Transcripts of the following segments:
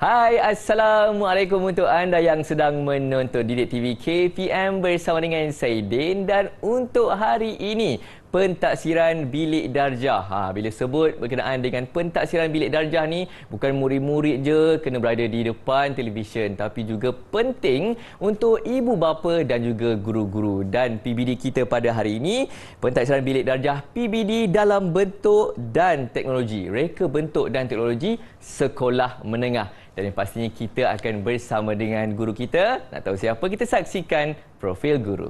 Hai, Assalamualaikum untuk anda yang sedang menonton Didik TV KPM bersama dengan saya Din. Dan untuk hari ini, pentaksiran bilik darjah. Bila sebut berkenaan dengan pentaksiran bilik darjah ni, bukan murid-murid je kena berada di depan televisyen, tapi juga penting untuk ibu bapa dan juga guru-guru. Dan PBD kita pada hari ini, pentaksiran bilik darjah PBD dalam bentuk dan teknologi, reka bentuk dan teknologi sekolah menengah. Dan yang pastinya kita akan bersama dengan guru kita. Nak tahu siapa? Kita saksikan profil guru.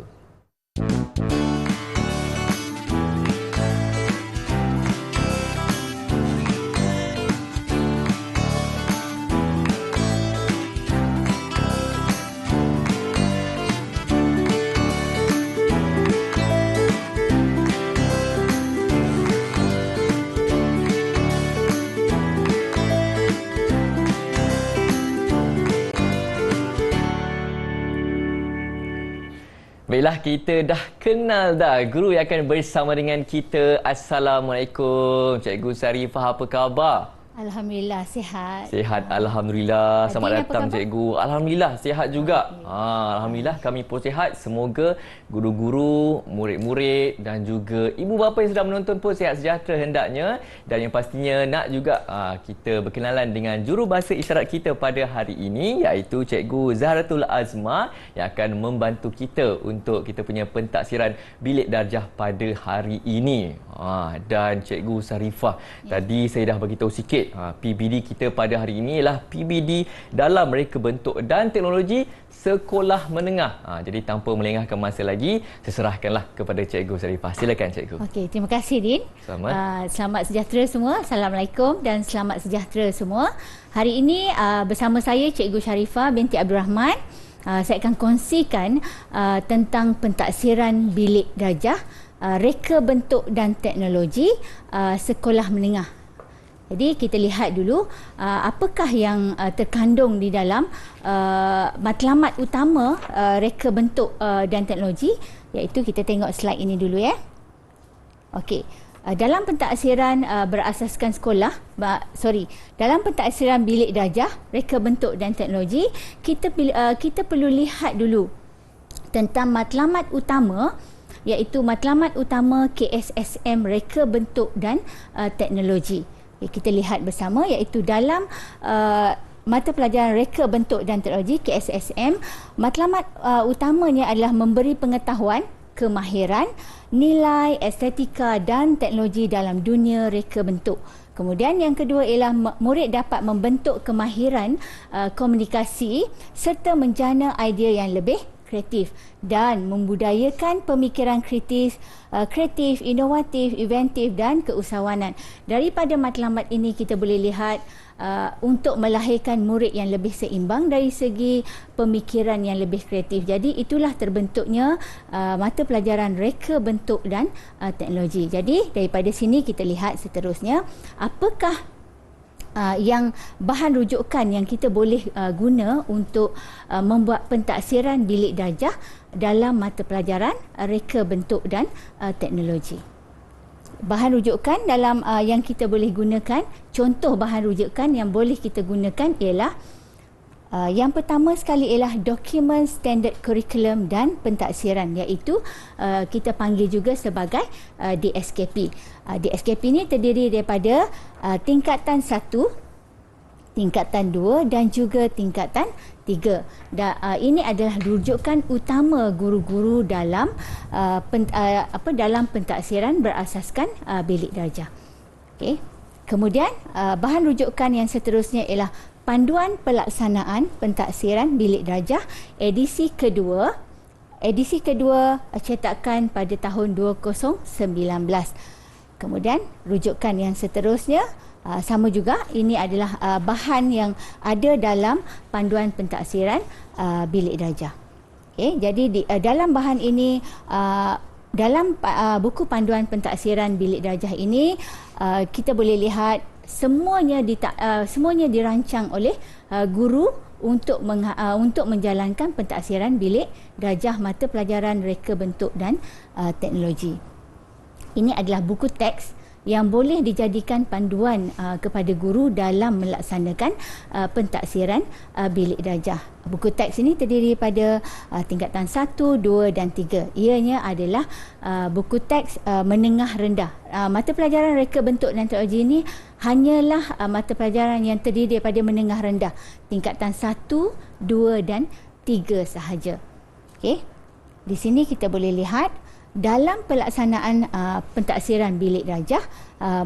Baiklah, kita dah kenal dah guru yang akan bersama dengan kita. Assalamualaikum, Cikgu Sarifah, apa khabar? Alhamdulillah, sihat. Sihat, Alhamdulillah. Selamat datang, Cikgu. Alhamdulillah, sihat juga. Alhamdulillah, kami pun sihat. Semoga guru-guru, murid-murid dan juga ibu bapa yang sedang menonton pun sihat sejahtera hendaknya. Dan yang pastinya nak juga kita berkenalan dengan jurubahasa isyarat kita pada hari ini, iaitu Cikgu Zahratul Azma yang akan membantu kita untuk kita punya pentaksiran bilik darjah pada hari ini. Dan Cikgu Sarifah, tadi saya dah beritahu sikit. PBD kita pada hari ini ialah PBD dalam reka bentuk dan teknologi sekolah menengah. Jadi tanpa melengahkan masa lagi, saya serahkanlah kepada Cikgu Sarifah. Silakan, Cikgu. Okey, terima kasih, Din. Selamat sejahtera semua. Assalamualaikum dan selamat sejahtera semua. Hari ini bersama saya Cikgu Sharifah binti Abdul Rahman. Saya akan kongsikan tentang pentaksiran bilik darjah, reka bentuk dan teknologi sekolah menengah. Jadi kita lihat dulu apakah yang terkandung di dalam matlamat utama reka bentuk dan teknologi, iaitu kita tengok slide ini dulu ya. Okey. Dalam pentaksiran berasaskan sekolah, dalam pentaksiran bilik darjah, reka bentuk dan teknologi, kita perlu lihat dulu tentang matlamat utama, iaitu matlamat utama KSSM reka bentuk dan teknologi. Kita lihat bersama, iaitu dalam mata pelajaran reka bentuk dan teknologi KSSM, matlamat utamanya adalah memberi pengetahuan, kemahiran, nilai, estetika dan teknologi dalam dunia reka bentuk. Kemudian yang kedua ialah murid dapat membentuk kemahiran komunikasi serta menjana idea yang lebih kreatif dan membudayakan pemikiran kreatif, inovatif, inventif dan keusahawanan. Daripada matlamat ini kita boleh lihat untuk melahirkan murid yang lebih seimbang dari segi pemikiran yang lebih kreatif. Jadi itulah terbentuknya mata pelajaran reka bentuk dan teknologi. Jadi daripada sini kita lihat seterusnya apakah yang bahan rujukan yang kita boleh guna untuk membuat pentaksiran bilik darjah dalam mata pelajaran reka bentuk dan teknologi. Bahan rujukan dalam yang kita boleh gunakan, contoh bahan rujukan yang boleh kita gunakan ialah yang pertama sekali ialah dokumen standard kurikulum dan pentaksiran, iaitu kita panggil juga sebagai DSKP. DSKP ini terdiri daripada tingkatan 1, tingkatan 2 dan juga tingkatan 3. Ini adalah rujukan utama guru-guru dalam dalam pentaksiran berasaskan bilik darjah. Okey. Kemudian bahan rujukan yang seterusnya ialah Panduan Pelaksanaan Pentaksiran Bilik Darjah edisi kedua. Edisi kedua cetakan pada tahun 2019. Kemudian rujukan yang seterusnya sama juga, ini adalah bahan yang ada dalam Panduan Pentaksiran Bilik Darjah. Okay, jadi dalam bahan ini, dalam buku Panduan Pentaksiran Bilik Darjah ini, kita boleh lihat semuanya dirancang oleh guru untuk menjalankan pentaksiran bilik darjah mata pelajaran reka bentuk dan teknologi. Ini adalah buku teks yang boleh dijadikan panduan kepada guru dalam melaksanakan pentaksiran bilik darjah. Buku teks ini terdiri pada tingkatan 1, 2 dan 3. Ianya adalah buku teks menengah rendah. Mata pelajaran reka bentuk dan teknologi ini hanyalah mata pelajaran yang terdiri daripada menengah rendah, tingkatan 1, 2 dan 3 sahaja. Okey. Di sini kita boleh lihat dalam pelaksanaan pentaksiran bilik darjah,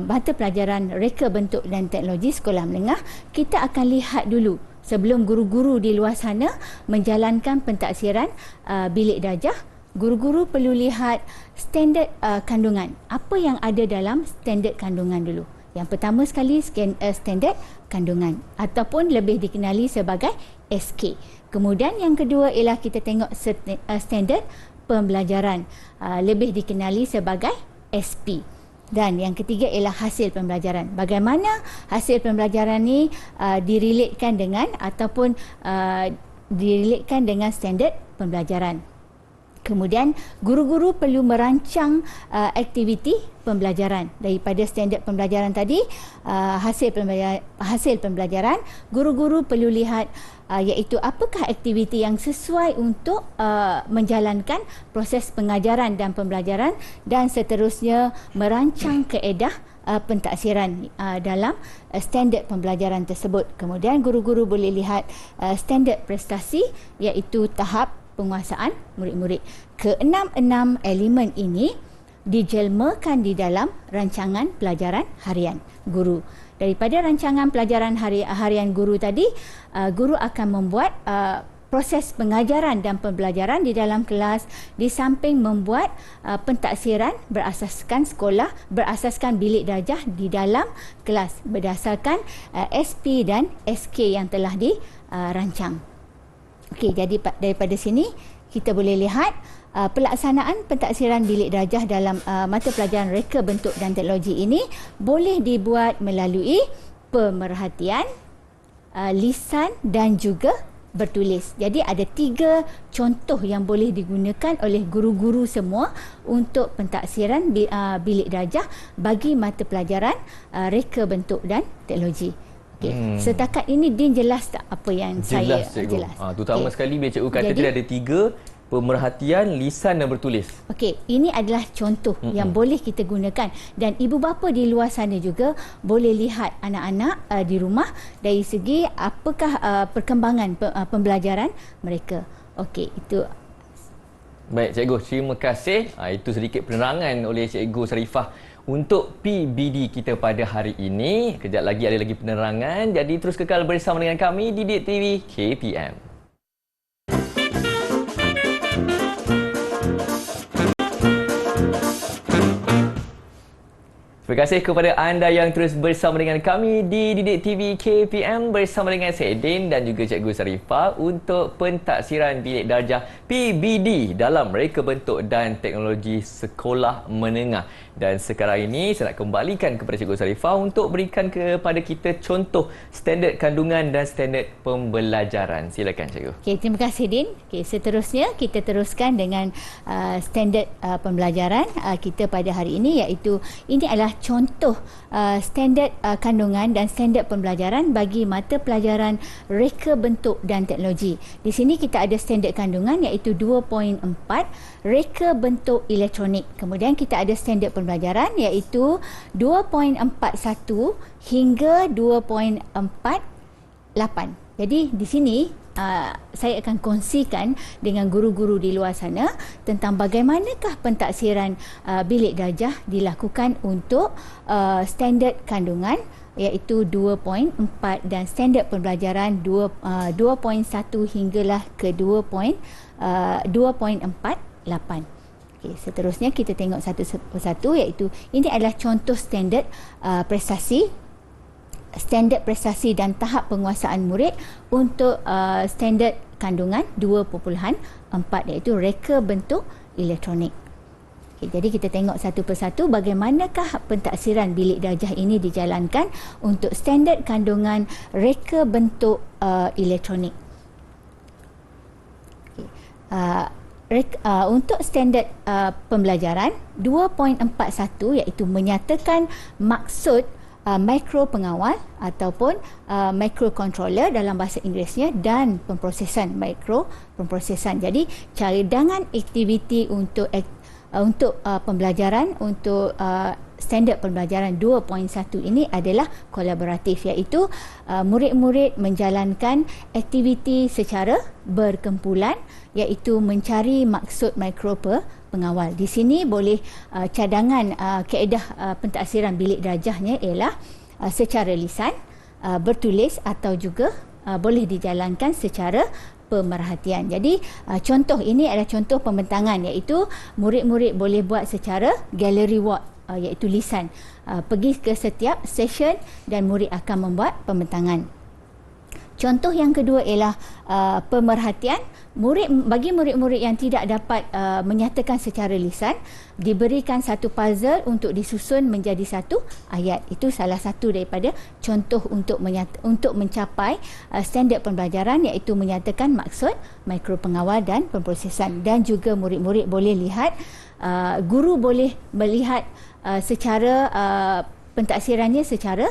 mata pelajaran reka bentuk dan teknologi sekolah menengah, kita akan lihat dulu sebelum guru-guru di luar sana menjalankan pentaksiran bilik darjah, guru-guru perlu lihat standard kandungan. Apa yang ada dalam standard kandungan dulu. Yang pertama sekali standard kandungan ataupun lebih dikenali sebagai SK. Kemudian yang kedua ialah kita tengok standard pembelajaran, lebih dikenali sebagai SP. Dan yang ketiga ialah hasil pembelajaran. Bagaimana hasil pembelajaran ni direlatekan dengan ataupun direlatekan dengan standard pembelajaran. Kemudian guru-guru perlu merancang aktiviti pembelajaran daripada standard pembelajaran tadi, hasil pembelajaran. Guru-guru perlu lihat iaitu apakah aktiviti yang sesuai untuk menjalankan proses pengajaran dan pembelajaran, dan seterusnya merancang kaedah pentaksiran dalam standard pembelajaran tersebut. Kemudian guru-guru boleh lihat standard prestasi iaitu tahap penguasaan murid-murid. Keenam-enam elemen ini dijelmakan di dalam rancangan pelajaran harian guru. Daripada rancangan pelajaran harian guru tadi, guru akan membuat proses pengajaran dan pembelajaran di dalam kelas, di samping membuat pentaksiran berasaskan bilik darjah di dalam kelas berdasarkan SP dan SK yang telah dirancang. Okey, jadi daripada sini kita boleh lihat pelaksanaan pentaksiran bilik darjah dalam mata pelajaran reka bentuk dan teknologi ini boleh dibuat melalui pemerhatian, lisan dan juga bertulis. Jadi ada 3 contoh yang boleh digunakan oleh guru-guru semua untuk pentaksiran bilik darjah bagi mata pelajaran reka bentuk dan teknologi. Okay. Setakat ini Din jelas tak apa yang jelas, saya cikgu. jelas? Terutama sekali bila cikgu kata dia ada 3, pemerhatian, lisan dan bertulis. Okey, ini adalah contoh yang boleh kita gunakan, dan ibu bapa di luar sana juga boleh lihat anak-anak di rumah dari segi apakah perkembangan pembelajaran mereka. Okey, itu. Baik cikgu, terima kasih. Itu sedikit penerangan oleh Cikgu Sharifah untuk PBD kita pada hari ini. Kejap lagi ada lagi penerangan. Jadi terus kekal bersama dengan kami di Didik TV KPM. Terima kasih kepada anda yang terus bersama dengan kami di Didik TV KPM bersama dengan saya Din dan juga Cikgu Sharifah untuk pentaksiran bilik darjah PBD dalam reka bentuk dan teknologi sekolah menengah. Dan sekarang ini saya nak kembalikan kepada Cikgu Sharifah untuk berikan kepada kita contoh standard kandungan dan standard pembelajaran. Silakan Cikgu. Okay, terima kasih Din. Okay, seterusnya kita teruskan dengan standard pembelajaran kita pada hari ini, iaitu ini adalah contoh standard kandungan dan standard pembelajaran bagi mata pelajaran reka bentuk dan teknologi. Di sini kita ada standard kandungan iaitu 2.4 reka bentuk elektronik. Kemudian kita ada standard pembelajaran iaitu 2.41 hingga 2.48. Jadi di sini saya akan kongsikan dengan guru-guru di luar sana tentang bagaimanakah pentaksiran bilik darjah dilakukan untuk standard kandungan iaitu 2.4 dan standard pembelajaran 2.1 hinggalah ke 2.48. Okay, seterusnya kita tengok satu persatu, iaitu ini adalah contoh standard prestasi dan tahap penguasaan murid untuk standard kandungan 2.4 iaitu reka bentuk elektronik. Okay, jadi kita tengok satu persatu bagaimanakah pentaksiran bilik darjah ini dijalankan untuk standard kandungan reka bentuk elektronik. Okay. untuk standard pembelajaran 2.41 iaitu menyatakan maksud mikro pengawal ataupun microcontroller dalam bahasa Inggerisnya dan pemprosesan pemprosesan. Jadi cadangan aktiviti untuk pembelajaran untuk standard pembelajaran 2.1 ini adalah kolaboratif, iaitu murid-murid menjalankan aktiviti secara berkumpulan, iaitu mencari maksud mikro pengawal. Di sini boleh cadangan kaedah pentaksiran bilik darjahnya ialah secara lisan, bertulis atau juga boleh dijalankan secara pemerhatian. Jadi contoh ini adalah contoh pembentangan, iaitu murid-murid boleh buat secara gallery walk, iaitu lisan. Pergi ke setiap session dan murid akan membuat pembentangan. Contoh yang kedua ialah pemerhatian. Bagi murid-murid yang tidak dapat menyatakan secara lisan, diberikan satu puzzle untuk disusun menjadi satu ayat. Itu salah satu daripada contoh untuk mencapai standard pembelajaran, iaitu menyatakan maksud mikro pengawal dan pemprosesan. Dan juga murid-murid boleh lihat, guru boleh melihat secara pentaksirannya secara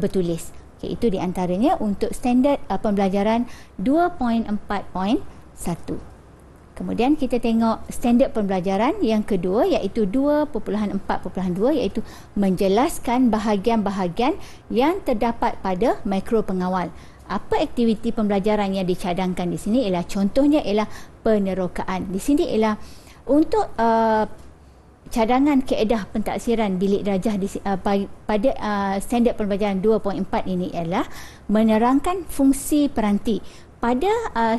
bertulis. Itu di antaranya untuk standard pembelajaran 2.4.1. Kemudian kita tengok standard pembelajaran yang kedua, iaitu 2.4.2, iaitu menjelaskan bahagian-bahagian yang terdapat pada mikro pengawal. Apa aktiviti pembelajaran yang dicadangkan di sini ialah, contohnya ialah penerokaan. Di sini ialah untuk cadangan kaedah pentaksiran bilik darjah pada standard pembelajaran 2.4 ini ialah menerangkan fungsi peranti. Pada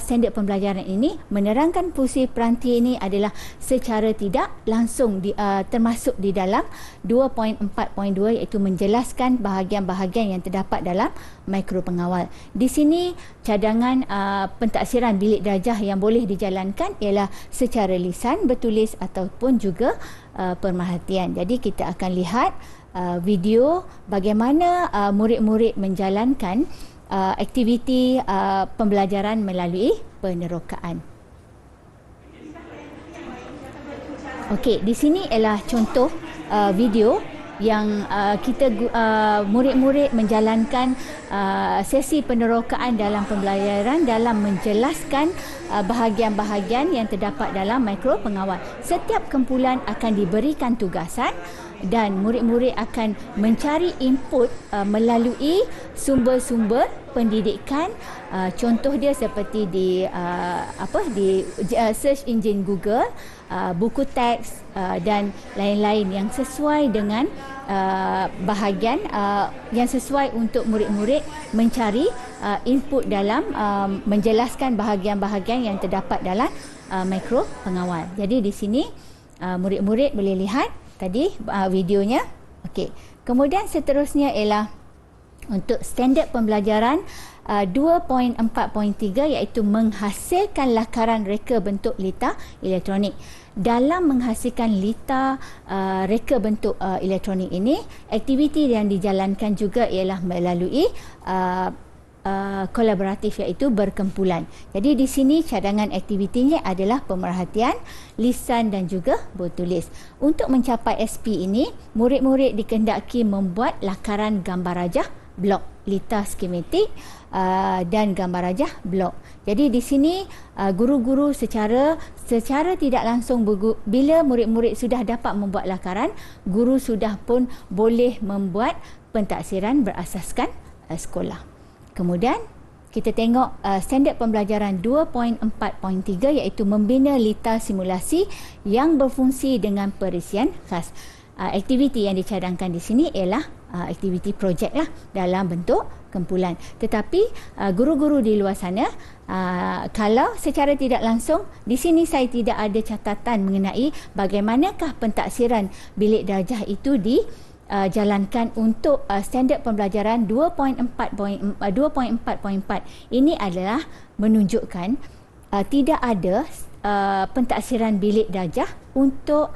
standard pembelajaran ini, menerangkan fungsi peranti ini adalah secara tidak langsung termasuk di dalam 2.4.2, iaitu menjelaskan bahagian-bahagian yang terdapat dalam mikro pengawal. Di sini cadangan pentaksiran bilik darjah yang boleh dijalankan ialah secara lisan, bertulis ataupun juga pemerhatian. Jadi kita akan lihat video bagaimana murid-murid menjalankan aktiviti pembelajaran melalui penerokaan. Okey, di sini ialah contoh video yang murid-murid menjalankan sesi penerokaan dalam pembelajaran dalam menjelaskan bahagian-bahagian yang terdapat dalam mikro pengawal. Setiap kumpulan akan diberikan tugasan dan murid-murid akan mencari input melalui sumber-sumber pendidikan. Contoh dia seperti di search engine Google, buku teks dan lain-lain yang sesuai dengan bahagian yang sesuai untuk murid-murid mencari input dalam menjelaskan bahagian-bahagian yang terdapat dalam mikro pengawal. Jadi di sini murid-murid boleh lihat tadi videonya. Okey. Kemudian seterusnya ialah untuk standard pembelajaran 2.4.3, iaitu menghasilkan lakaran reka bentuk lita elektronik. Dalam menghasilkan lita reka bentuk elektronik ini, aktiviti yang dijalankan juga ialah melalui kolaboratif, iaitu berkumpulan. Jadi di sini cadangan aktivitinya adalah pemerhatian, lisan dan juga bertulis. Untuk mencapai SP ini, murid-murid dikehendaki membuat lakaran gambar rajah blok, lita skematik dan gambar rajah blok. Jadi di sini guru-guru secara tidak langsung, bila murid-murid sudah dapat membuat lakaran, guru sudah pun boleh membuat pentaksiran berasaskan sekolah. Kemudian kita tengok standard pembelajaran 2.4.3, iaitu membina lita simulasi yang berfungsi dengan perisian khas. Aktiviti yang dicadangkan di sini ialah aktiviti projek lah dalam bentuk kumpulan. Tetapi guru-guru di luar sana, kalau secara tidak langsung, di sini saya tidak ada catatan mengenai bagaimanakah pentaksiran bilik darjah itu jalankan untuk standard pembelajaran 2.4.4. Ini adalah menunjukkan tidak ada pentaksiran bilik darjah untuk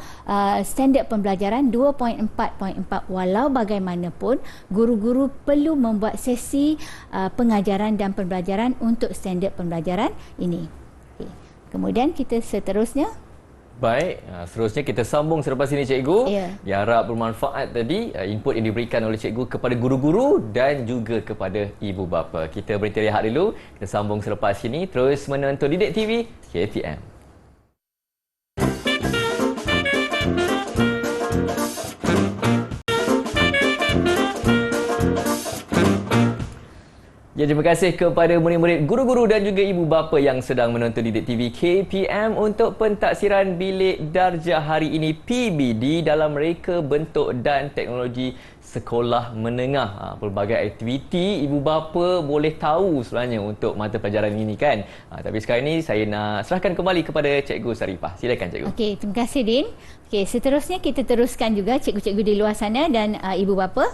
standard pembelajaran 2.4.4. Walau bagaimanapun, guru-guru perlu membuat sesi pengajaran dan pembelajaran untuk standard pembelajaran ini. Kemudian kita seterusnya. Baik, seterusnya kita sambung selepas ini Cikgu. Ya. Diharap bermanfaat tadi input yang diberikan oleh Cikgu kepada guru-guru dan juga kepada ibu bapa. Kita berhenti rehat dulu. Kita sambung selepas ini. Terus menonton Didik TV KPM. Ya, terima kasih kepada murid-murid, guru-guru dan juga ibu bapa yang sedang menonton Didik TV KPM untuk pentaksiran bilik darjah hari ini PBD dalam reka bentuk dan teknologi sekolah menengah. Pelbagai aktiviti ibu bapa boleh tahu sebenarnya untuk mata pelajaran ini kan. Tapi sekarang ini saya nak serahkan kembali kepada Cikgu Sarifah. Silakan Cikgu. Okey, terima kasih Din. Okey, seterusnya kita teruskan juga cikgu-cikgu di luar sana dan ibu bapa.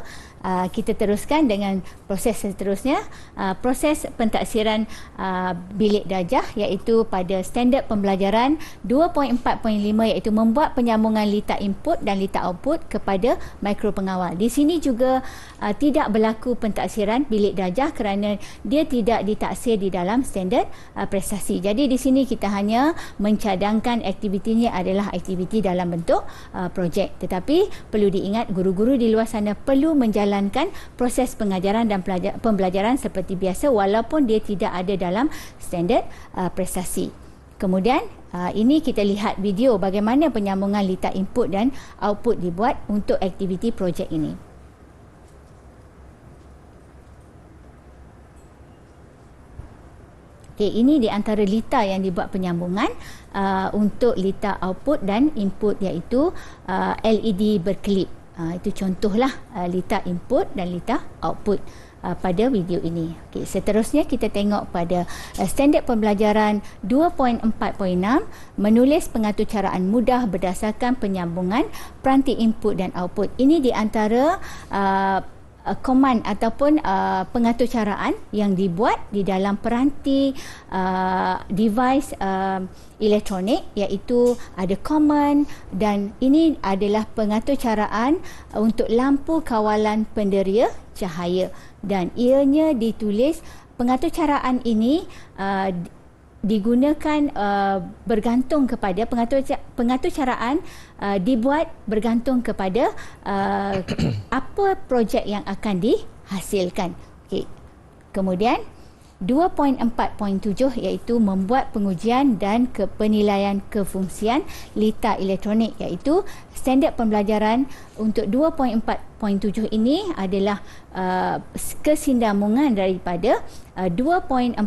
Kita teruskan dengan proses seterusnya, proses pentaksiran bilik darjah iaitu pada standard pembelajaran 2.4.5 iaitu membuat penyambungan litar input dan litar output kepada mikro pengawal. Di sini juga tidak berlaku pentaksiran bilik darjah kerana dia tidak ditaksir di dalam standard prestasi. Jadi di sini kita hanya mencadangkan aktivitinya adalah aktiviti dalam bentuk projek. Tetapi perlu diingat guru-guru di luar sana perlu menjalankan proses pengajaran dan pembelajaran seperti biasa walaupun dia tidak ada dalam standard prestasi. Kemudian ini kita lihat video bagaimana penyambungan litar input dan output dibuat untuk aktiviti projek ini. Okey, ini di antara litar yang dibuat penyambungan untuk litar output dan input iaitu LED berkelip. Itu contohlah litar input dan litar output pada video ini. Okey, seterusnya kita tengok pada standard pembelajaran 2.4.6 menulis pengaturcaraan mudah berdasarkan penyambungan peranti input dan output. Ini di antara command ataupun pengaturcaraan yang dibuat di dalam peranti device elektronik iaitu ada command dan ini adalah pengaturcaraan untuk lampu kawalan penderia cahaya dan ianya ditulis pengaturcaraan ini digunakan bergantung kepada pengaturcaraan dibuat bergantung kepada apa projek yang akan dihasilkan. Okey. Kemudian 2.4.7 iaitu membuat pengujian dan penilaian kefungsian litar elektronik iaitu standard pembelajaran untuk 2.4.7 ini adalah kesinambungan daripada 2.44,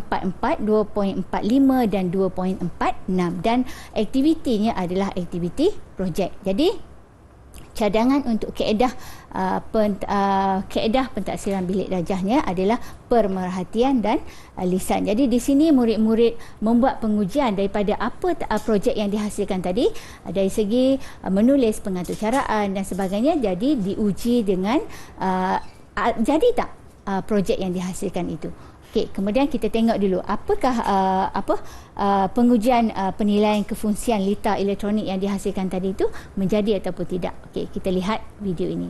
2.45 dan 2.46 dan aktivitinya adalah aktiviti projek. Jadi cadangan untuk kaedah pentaksiran bilik darjahnya adalah pemerhatian dan lisan. Jadi di sini murid-murid membuat pengujian daripada apa projek yang dihasilkan tadi dari segi menulis pengaturcaraan dan sebagainya. Jadi diuji dengan jadi tak projek yang dihasilkan itu. Okey, kemudian kita tengok dulu apakah pengujian penilaian kefungsian litar elektronik yang dihasilkan tadi itu menjadi ataupun tidak. Okey, kita lihat video ini.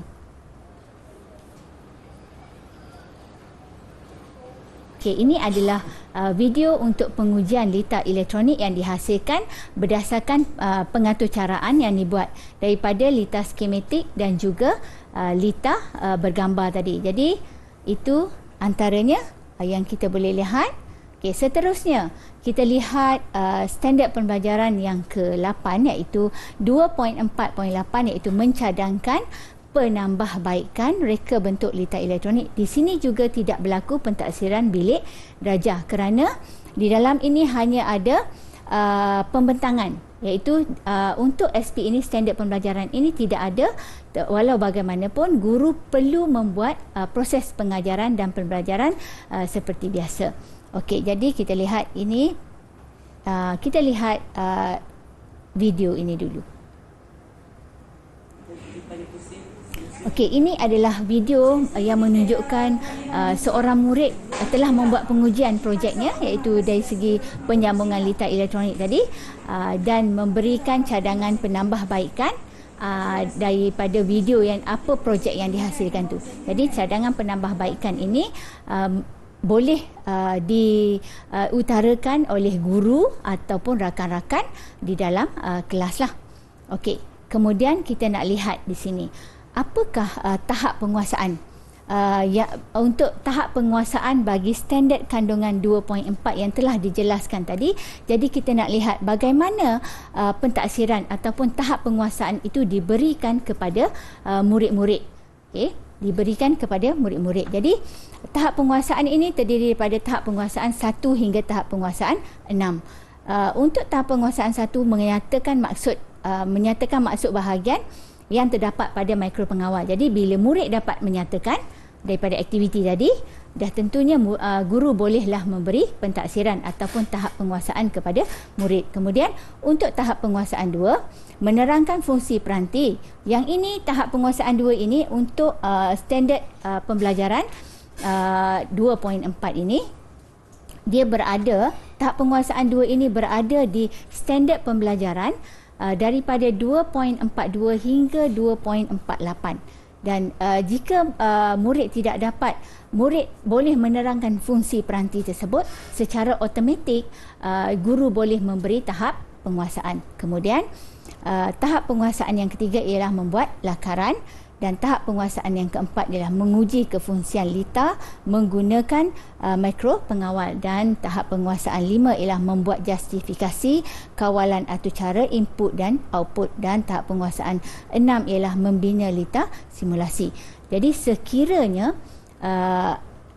Okey, ini adalah video untuk pengujian litar elektronik yang dihasilkan berdasarkan pengaturcaraan yang dibuat daripada litar skematik dan juga litar bergambar tadi. Jadi itu antaranya yang kita boleh lihat. Okey, seterusnya kita lihat standard pembelajaran yang ke-8 iaitu 2.4.8 iaitu mencadangkan penambahbaikan reka bentuk litar elektronik. Di sini juga tidak berlaku pentaksiran bilik darjah kerana di dalam ini hanya ada pembentangan iaitu untuk SP ini standard pembelajaran ini tidak ada. Walau bagaimanapun guru perlu membuat proses pengajaran dan pembelajaran seperti biasa. Okey, jadi kita lihat ini kita lihat video ini dulu. Okey, ini adalah video yang menunjukkan seorang murid telah membuat pengujian projeknya iaitu dari segi penyambungan litar elektronik tadi dan memberikan cadangan penambahbaikan daripada video yang apa projek yang dihasilkan tu. Jadi cadangan penambahbaikan ini boleh diutarakan oleh guru ataupun rakan-rakan di dalam kelas lah. Okey, kemudian kita nak lihat di sini apakah tahap penguasaan. Untuk tahap penguasaan bagi standard kandungan 2.4 yang telah dijelaskan tadi. Jadi kita nak lihat bagaimana pentaksiran ataupun tahap penguasaan itu diberikan kepada murid-murid. Okey, diberikan kepada murid-murid. Jadi tahap penguasaan ini terdiri daripada tahap penguasaan 1 hingga tahap penguasaan 6. Untuk tahap penguasaan 1 menyatakan maksud bahagian yang terdapat pada mikro pengawal. Jadi bila murid dapat menyatakan daripada aktiviti tadi, dah tentunya guru bolehlah memberi pentaksiran ataupun tahap penguasaan kepada murid. Kemudian untuk tahap penguasaan 2, menerangkan fungsi peranti. Yang ini tahap penguasaan 2 ini untuk standard pembelajaran 2.4 ini, dia berada, tahap penguasaan 2 ini berada di standard pembelajaran daripada 2.42 hingga 2.48. Dan jika murid tidak dapat, murid boleh menerangkan fungsi peranti tersebut, secara automatik guru boleh memberi tahap penguasaan. Kemudian tahap penguasaan yang ketiga ialah membuat lakaran, dan tahap penguasaan yang keempat ialah menguji kefungsian lita menggunakan mikro pengawal, dan tahap penguasaan 5 ialah membuat justifikasi kawalan atau cara input dan output, dan tahap penguasaan 6 ialah membina lita simulasi. Jadi sekiranya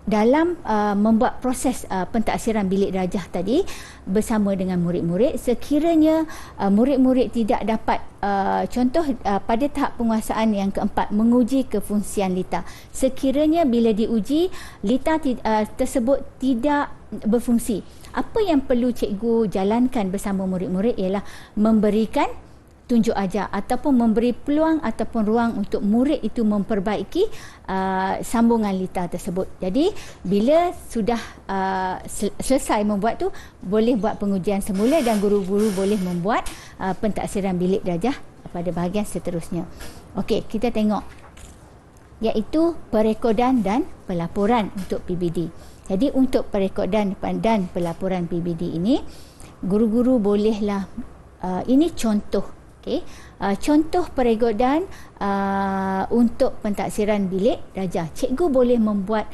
dalam membuat proses pentaksiran bilik darjah tadi bersama dengan murid-murid, sekiranya murid-murid tidak dapat contoh pada tahap penguasaan yang keempat, menguji kefungsian lita, sekiranya bila diuji lita tersebut tidak berfungsi, apa yang perlu cikgu jalankan bersama murid-murid ialah memberikan tunjuk ajar ataupun memberi peluang ataupun ruang untuk murid itu memperbaiki sambungan lita tersebut. Jadi bila sudah selesai membuat tu, boleh buat pengujian semula dan guru-guru boleh membuat pentaksiran bilik darjah pada bahagian seterusnya. Okey, kita tengok iaitu perekodan dan pelaporan untuk PBD. Jadi untuk perekodan dan pelaporan PBD ini, guru-guru bolehlah ini contoh. Okay. Contoh perekodan untuk pentaksiran bilik darjah. Cikgu boleh membuat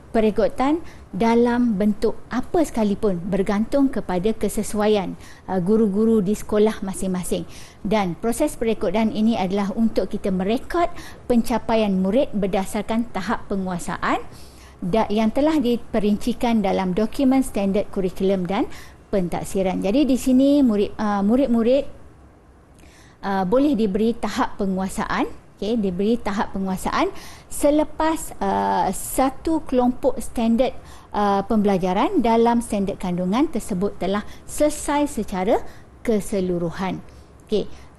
perekodan dalam bentuk apa sekalipun, bergantung kepada kesesuaian guru-guru di sekolah masing-masing. Dan proses perekodan ini adalah untuk kita merekod pencapaian murid berdasarkan tahap penguasaan yang telah diperincikan dalam dokumen standard kurikulum dan pentaksiran. Jadi di sini murid-murid boleh diberi tahap penguasaan, diberi tahap penguasaan selepas satu kelompok standard pembelajaran dalam standard kandungan tersebut telah selesai secara keseluruhan.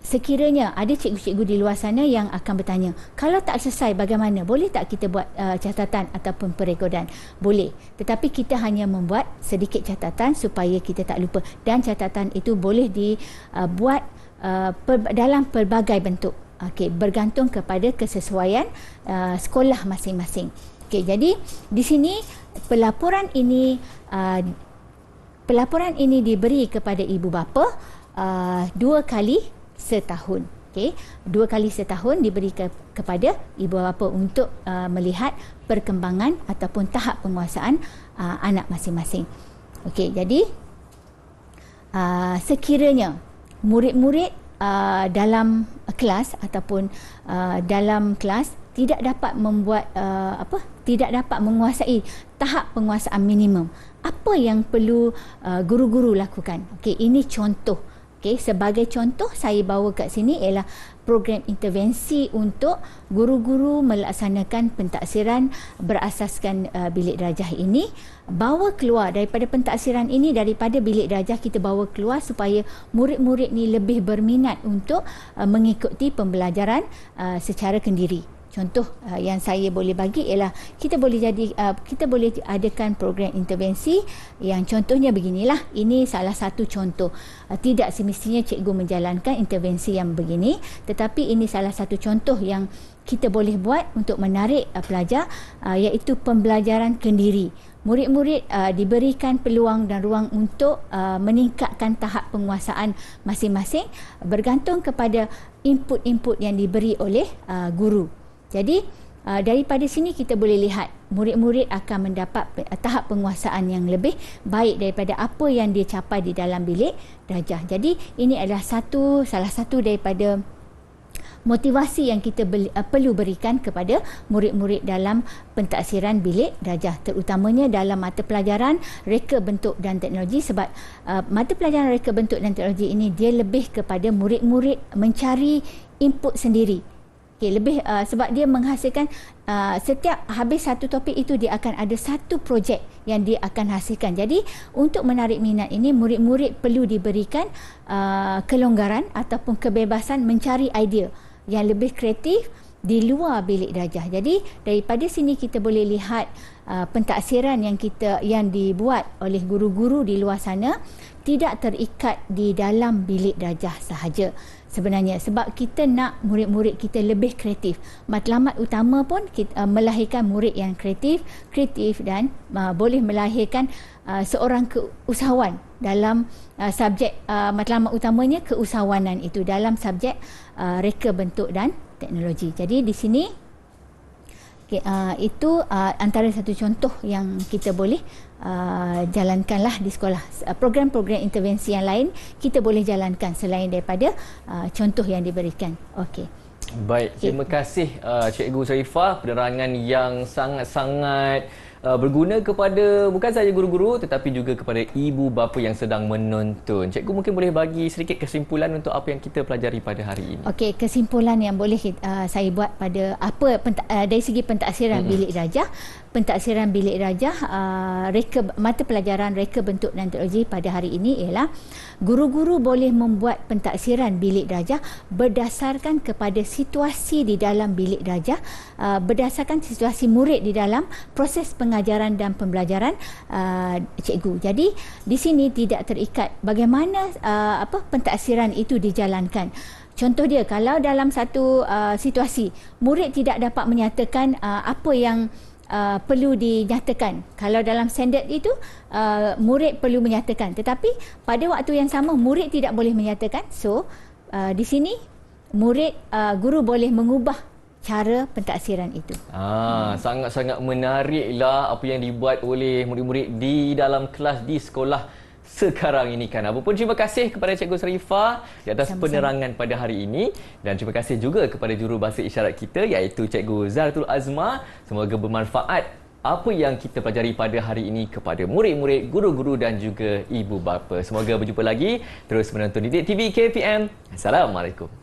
Sekiranya ada cikgu-cikgu di luar sana yang akan bertanya, kalau tak selesai bagaimana? Boleh tak kita buat catatan ataupun perekodan? Boleh. Tetapi kita hanya membuat sedikit catatan supaya kita tak lupa. Dan catatan itu boleh dibuat dalam pelbagai bentuk. Bergantung kepada kesesuaian sekolah masing-masing. Jadi di sini pelaporan ini diberi kepada ibu bapa 2 kali setahun. 2 kali setahun diberi kepada ibu bapa untuk melihat perkembangan ataupun tahap penguasaan anak masing-masing. Jadi sekiranya murid-murid dalam kelas ataupun dalam kelas tidak dapat membuat tidak dapat menguasai tahap penguasaan minimum, apa yang perlu guru-guru lakukan? Ini contoh. Sebagai contoh saya bawa kat sini ialah program intervensi untuk guru-guru melaksanakan pentaksiran berasaskan bilik darjah ini. Bawa keluar daripada pentaksiran ini, daripada bilik darjah kita bawa keluar supaya murid-murid ni lebih berminat untuk mengikuti pembelajaran secara kendiri. Contoh yang saya boleh bagi ialah kita boleh adakan program intervensi yang contohnya beginilah. Ini salah satu contoh. Tidak semestinya cikgu menjalankan intervensi yang begini, tetapi ini salah satu contoh yang kita boleh buat untuk menarik pelajar, iaitu pembelajaran kendiri. Murid-murid diberikan peluang dan ruang untuk meningkatkan tahap penguasaan masing-masing bergantung kepada input-input yang diberi oleh guru. Jadi daripada sini kita boleh lihat murid-murid akan mendapat tahap penguasaan yang lebih baik daripada apa yang dia capai di dalam bilik darjah. Jadi ini adalah salah satu daripada motivasi yang kita perlu berikan kepada murid-murid dalam pentaksiran bilik darjah, terutamanya dalam mata pelajaran reka bentuk dan teknologi, sebab mata pelajaran reka bentuk dan teknologi ini dia lebih kepada murid-murid mencari input sendiri. Lebih sebab dia menghasilkan setiap habis satu topik itu dia akan ada satu projek yang dia akan hasilkan. Jadi untuk menarik minat ini, murid-murid perlu diberikan kelonggaran ataupun kebebasan mencari idea yang lebih kreatif di luar bilik darjah. Jadi daripada sini kita boleh lihat pentaksiran yang dibuat oleh guru-guru di luar sana tidak terikat di dalam bilik darjah sahaja sebenarnya, sebab kita nak murid-murid kita lebih kreatif. Matlamat utama pun melahirkan murid yang kreatif dan boleh melahirkan seorang keusahawan dalam subjek matlamat utamanya keusahawanan itu dalam subjek reka bentuk dan teknologi. Jadi di sini itu antara satu contoh yang kita boleh jalankanlah di sekolah. Program-program intervensi yang lain kita boleh jalankan selain daripada contoh yang diberikan. Okey. Baik, terima kasih Cikgu Sharifah, penerangan yang sangat-sangat berguna kepada bukan sahaja guru-guru tetapi juga kepada ibu bapa yang sedang menonton. Cikgu mungkin boleh bagi sedikit kesimpulan untuk apa yang kita pelajari pada hari ini. Okey, kesimpulan yang boleh saya buat pada dari segi pentaksiran bilik darjah. Pentaksiran bilik darjah mata pelajaran reka bentuk dan teknologi pada hari ini ialah guru-guru boleh membuat pentaksiran bilik darjah berdasarkan kepada situasi di dalam bilik darjah, berdasarkan situasi murid di dalam proses pengajaran dan pembelajaran cikgu. Jadi di sini tidak terikat bagaimana pentaksiran itu dijalankan. Contoh dia, kalau dalam satu situasi murid tidak dapat menyatakan apa yang perlu dinyatakan. Kalau dalam standard itu murid perlu menyatakan, tetapi pada waktu yang sama murid tidak boleh menyatakan. So di sini guru boleh mengubah cara pentaksiran itu. Sangat-sangat menariklah apa yang dibuat oleh murid-murid di dalam kelas di sekolah sekarang ini kan. Apapun, terima kasih kepada Cikgu Sharifah di atas penerangan pada hari ini, dan terima kasih juga kepada juru bahasa isyarat kita iaitu Cikgu Zaratul Azma. Semoga bermanfaat apa yang kita pelajari pada hari ini kepada murid-murid, guru-guru dan juga ibu bapa. Semoga berjumpa lagi. Terus menonton Didik TV KPM. Assalamualaikum.